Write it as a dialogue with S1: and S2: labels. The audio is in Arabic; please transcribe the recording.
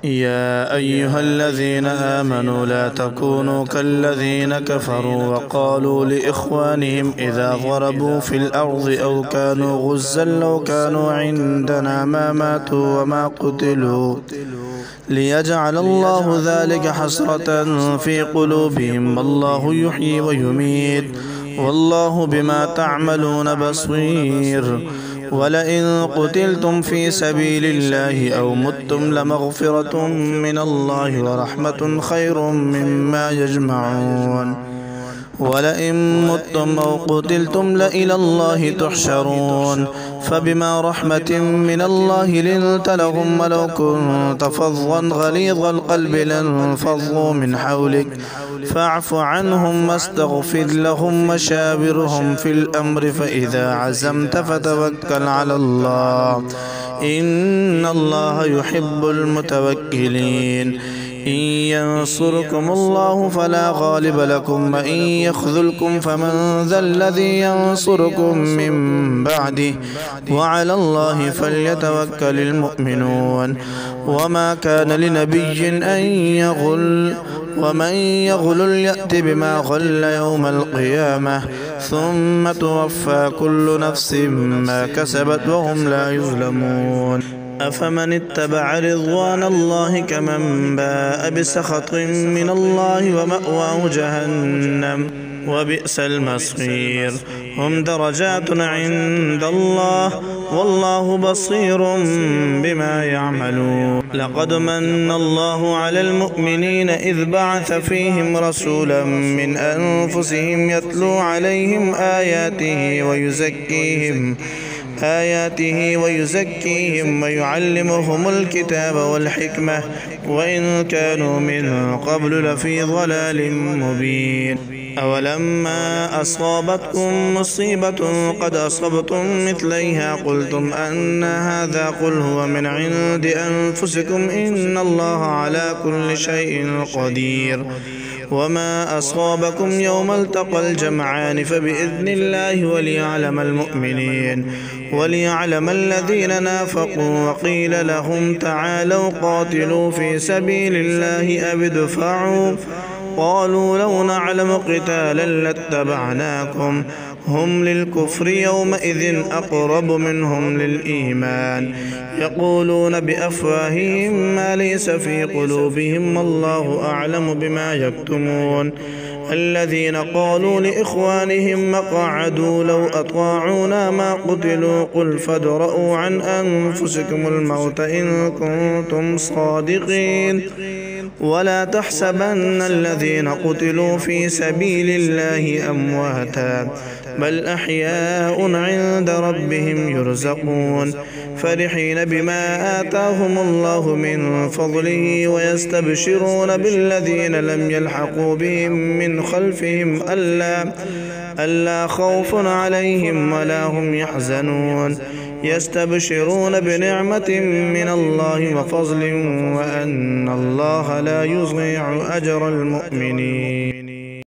S1: يا أيها الذين آمنوا لا تكونوا كالذين كفروا وقالوا لإخوانهم إذا ضربوا في الأرض أو كانوا غزا لو كانوا عندنا ما ماتوا وما قتلوا ليجعل الله ذلك حسرة في قلوبهم والله يحيي ويميت والله بما تعملون بصير ولئن قتلتم في سبيل الله أو متم لمغفرة من الله ورحمة خير مما يجمعون ولئن متم أو قتلتم لإلى الله تحشرون فبما رحمة من الله لنت لهم ولو كنت فظا غليظ القلب لانفضوا من حولك فاعف عنهم واستغفر لهم وشاورهم في الأمر فإذا عزمت فتوكل على الله إن الله يحب المتوكلين إن ينصركم الله فلا غالب لكم وإن يخذلكم فمن ذا الذي ينصركم من بعده وعلى الله فليتوكل المؤمنون وما كان لنبي أن يغل ومن يغل يأت بما غل يوم القيامة ثم توفى كل نفس ما كسبت وهم لا يظلمون أفمن اتبع رضوان الله كمن باء بسخط من الله ومأواه جهنم وبئس المصير هم درجات عند الله والله بصير بما يعملون لقد من الله على المؤمنين إذ بعث فيهم رسولا من أنفسهم يتلو عليهم آياته ويزكيهم ويعلمهم الكتاب والحكمة وإن كانوا من قبل لفي ضلال مبين أولما أصابتكم مصيبة قد أصبتم مثليها قلتم أن هذا قل هو من عند أنفسكم إن الله على كل شيء قدير وما أصابكم يوم التقى الجمعان فبإذن الله وليعلم المؤمنين وليعلم الذين نافقوا وقيل لهم تعالوا قاتلوا في سبيل الله أو ادفعوا قالوا لو نعلم قتالا لاتبعناكم هم للكفر يومئذ أقرب منهم للإيمان يقولون بأفواههم ما ليس في قلوبهم والله أعلم بما يكتمون الذين قالوا لإخوانهم مقعدوا لو أطاعونا ما قتلوا قل فادرءوا عن أنفسكم الموت إن كنتم صادقين ولا تحسبن الذين قتلوا في سبيل الله أمواتا بل أحياء عند ربهم يرزقون فرحين بما آتاهم الله من فضله ويستبشرون بالذين لم يلحقوا بهم من خلفهم ألا خوف عليهم ولا هم يحزنون يستبشرون بنعمة من الله وفضل وأن الله لا يضيع أجر المؤمنين.